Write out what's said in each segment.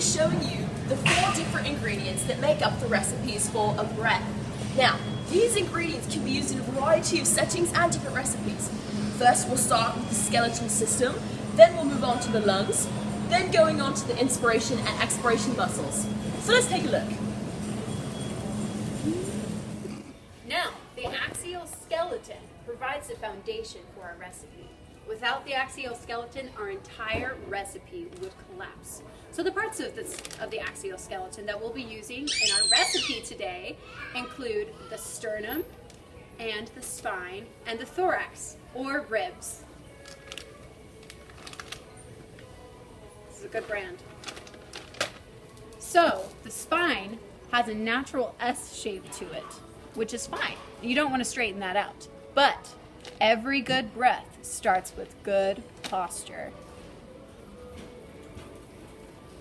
showing you the 4 different ingredients that make up the recipes for a breath. Now, these ingredients can be used in a variety of settings and different recipes. First, we'll start with the skeletal system, then we'll move on to the lungs, then going on to the inspiration and expiration muscles. So let's take a look. Now, the axial skeleton provides the foundation for our recipe. Without the axial skeleton, our entire recipe would collapse. So the parts of the axial skeleton that we'll be using in our recipe today include the sternum and the spine and the thorax or ribs. This is a good brand. So the spine has a natural S shape to it, which is fine. You don't want to straighten that out. But every good breath starts with good posture.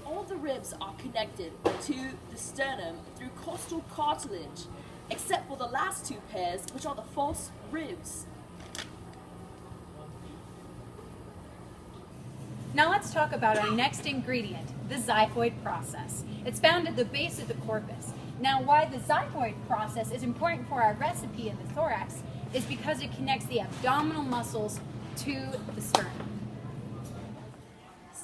All the ribs are connected to the sternum through costal cartilage, except for the last 2 pairs, which are the false ribs. Now let's talk about our next ingredient, the xiphoid process. It's found at the base of the corpus. Now why the xiphoid process is important for our recipe in the thorax is because it connects the abdominal muscles to the sternum.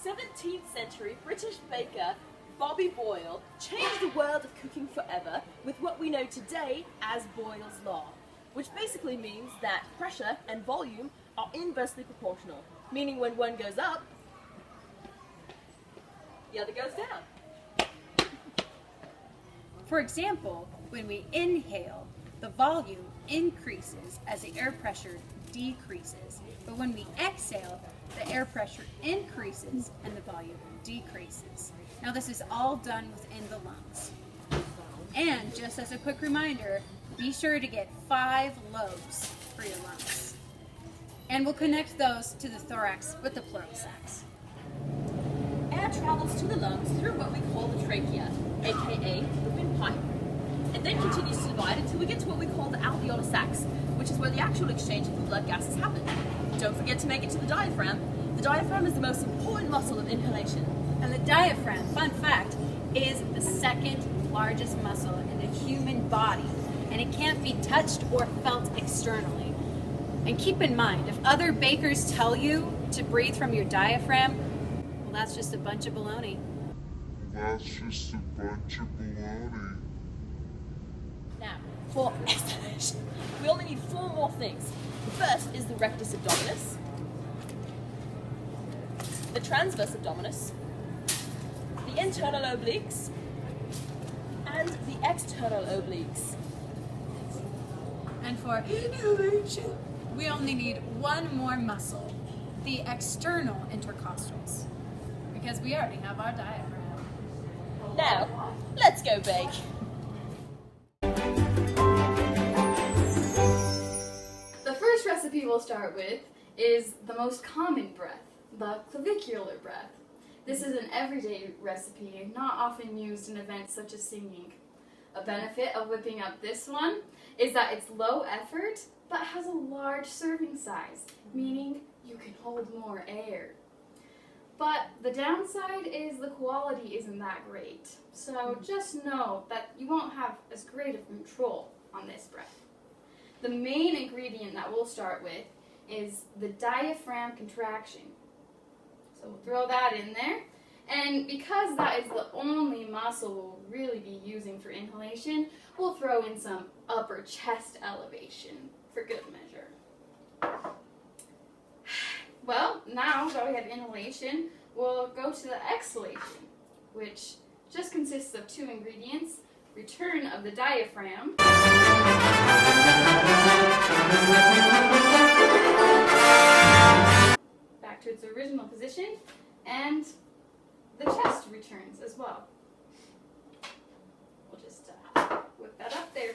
17th century British baker Bobby Boyle changed the world of cooking forever with what we know today as Boyle's Law, which basically means that pressure and volume are inversely proportional, meaning when one goes up, the other goes down. For example, when we inhale, the volume increases as the air pressure decreases. But when we exhale, the air pressure increases and the volume decreases. Now this is all done within the lungs. And just as a quick reminder, be sure to get 5 lobes for your lungs. And we'll connect those to the thorax with the pleural sacs. Air travels to the lungs through what we call the trachea, aka the windpipe. It then continues to divide until we get to what we call the alveolar sacs, which is where the actual exchange of the blood gases happen. Don't forget to make it to the diaphragm. The diaphragm is the most important muscle of inhalation. And the diaphragm, fun fact, is the 2nd largest muscle in the human body, and it can't be touched or felt externally. And keep in mind, if other bakers tell you to breathe from your diaphragm, well, that's just a bunch of baloney. Now, for exhalation, we only need 4 more things. The first is the rectus abdominis, the transverse abdominis, the internal obliques, and the external obliques. And for inhalation, we only need 1 more muscle, the external intercostals, because we already have our diaphragm. Now, let's go bake. The first recipe we'll start with is the most common breath, the clavicular breath. This is an everyday recipe, not often used in events such as singing. A benefit of whipping up this one is that it's low effort, but has a large serving size, meaning you can hold more air. But the downside is the quality isn't that great, so just know that you won't have as great of control on this breath. The main ingredient that we'll start with is the diaphragm contraction. So we'll throw that in there. And because that is the only muscle we'll really be using for inhalation, we'll throw in some upper chest elevation for good measure. Well, now that we have inhalation, we'll go to the exhalation, which just consists of 2 ingredients: return of the diaphragm back to its original position, and the chest returns as well. We'll just whip that up there.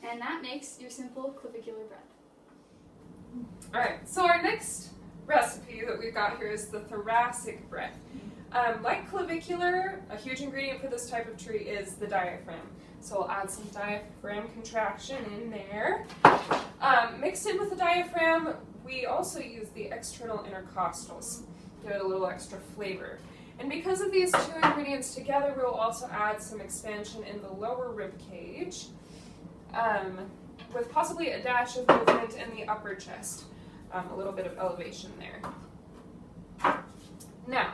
And that makes your simple clavicular breath. Alright, so our next recipe that we've got here is the thoracic breath. Like clavicular, a huge ingredient for this type of tree is the diaphragm. So we'll add some diaphragm contraction in there. Mixed in with the diaphragm, we also use the external intercostals. give it a little extra flavor. And because of these two ingredients together, we'll also add some expansion in the lower rib cage, with possibly a dash of movement in the upper chest, a little bit of elevation there. Now,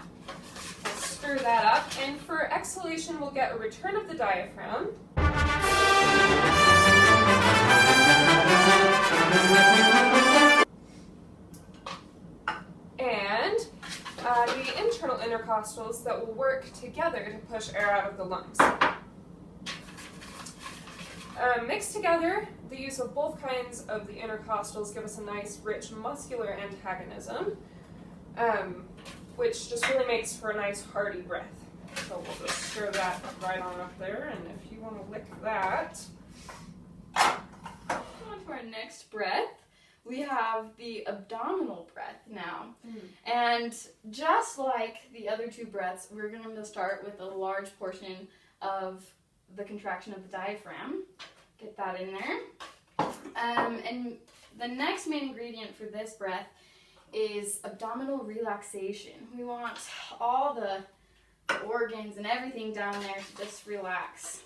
we'll stir that up, and for exhalation, we'll get a return of the diaphragm. And the internal intercostals that will work together to push air out of the lungs. Mixed together, the use of both kinds of the intercostals give us a nice, rich, muscular antagonism, which just really makes for a nice, hearty breath. So we'll just stir that right on up there, and if you want to lick that. On to our next breath. We have the abdominal breath now. And just like the other two breaths, we're going to start with a large portion of the contraction of the diaphragm. Get that in there. And the next main ingredient for this breath is abdominal relaxation. We want all the organs and everything down there to just relax.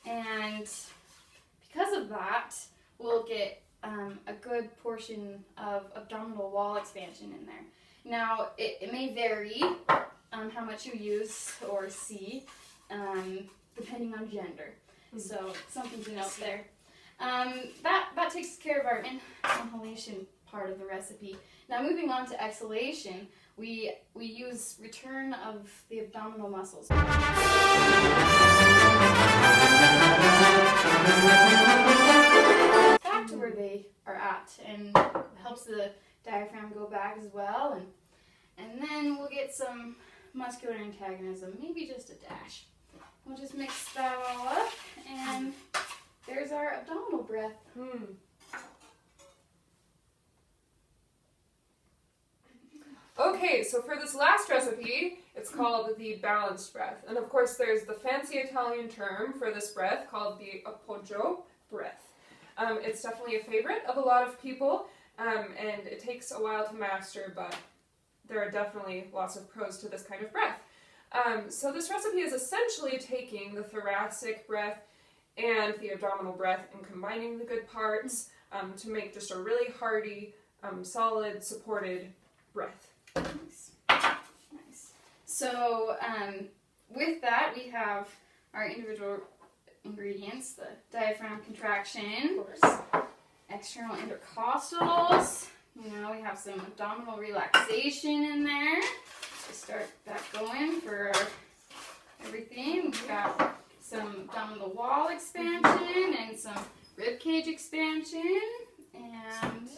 And because of that, we'll get a good portion of abdominal wall expansion in there. Now, it may vary how much you use or see, depending on gender. So, something to note there. That takes care of our inhalation part of the recipe. Now, moving on to exhalation, we use return of the abdominal muscles. Back to where they are at, and helps the diaphragm go back as well, and then we'll get some muscular antagonism, maybe just a dash. We'll just mix that all up, and there's our abdominal breath. Okay, so for this last recipe, it's called the balanced breath. And of course, there's the fancy Italian term for this breath called the appoggio breath. It's definitely a favorite of a lot of people, and it takes a while to master, but there are definitely lots of pros to this kind of breath. So this recipe is essentially taking the thoracic breath and the abdominal breath and combining the good parts to make just a really hearty, solid, supported breath. Nice. So with that, we have our individual ingredients, the diaphragm contraction, Of course. external intercostals. Now we have some abdominal relaxation in there. To start that going for everything. We've got some abdominal wall expansion and some rib cage expansion. And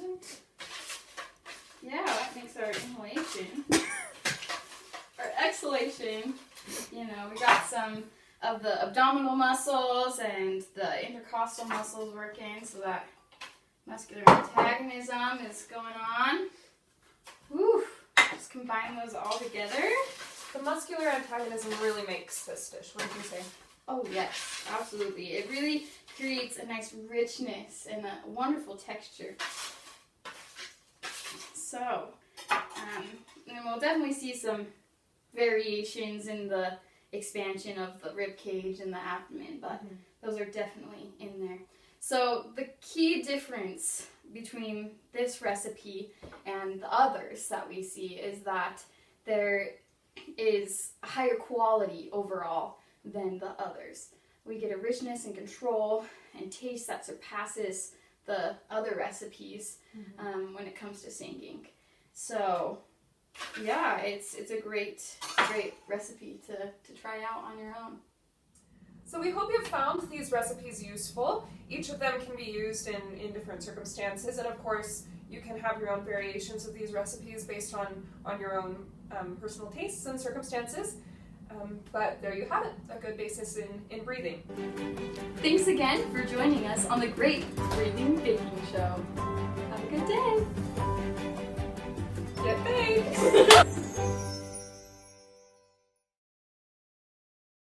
yeah, that makes our inhalation. Our exhalation, we got some of the abdominal muscles and the intercostal muscles working, so that muscular antagonism is going on. Whew. Just combine those all together. The muscular antagonism really makes this dish, wouldn't you say? Oh yes, absolutely. It really creates a nice richness and a wonderful texture. So, and we'll definitely see some variations in the expansion of the rib cage and the abdomen, but those are definitely in there. So the key difference between this recipe and the others that we see is that there is a higher quality overall than the others. We get a richness and control and taste that surpasses the other recipes when it comes to singing. So yeah, it's a great recipe to try out on your own. So we hope you've found these recipes useful. Each of them can be used in different circumstances, and of course you can have your own variations of these recipes based on your own personal tastes and circumstances. But there you have it, a good basis in breathing. Thanks again for joining us on the Great Breathing Baking Show. Have a good day. Get baked!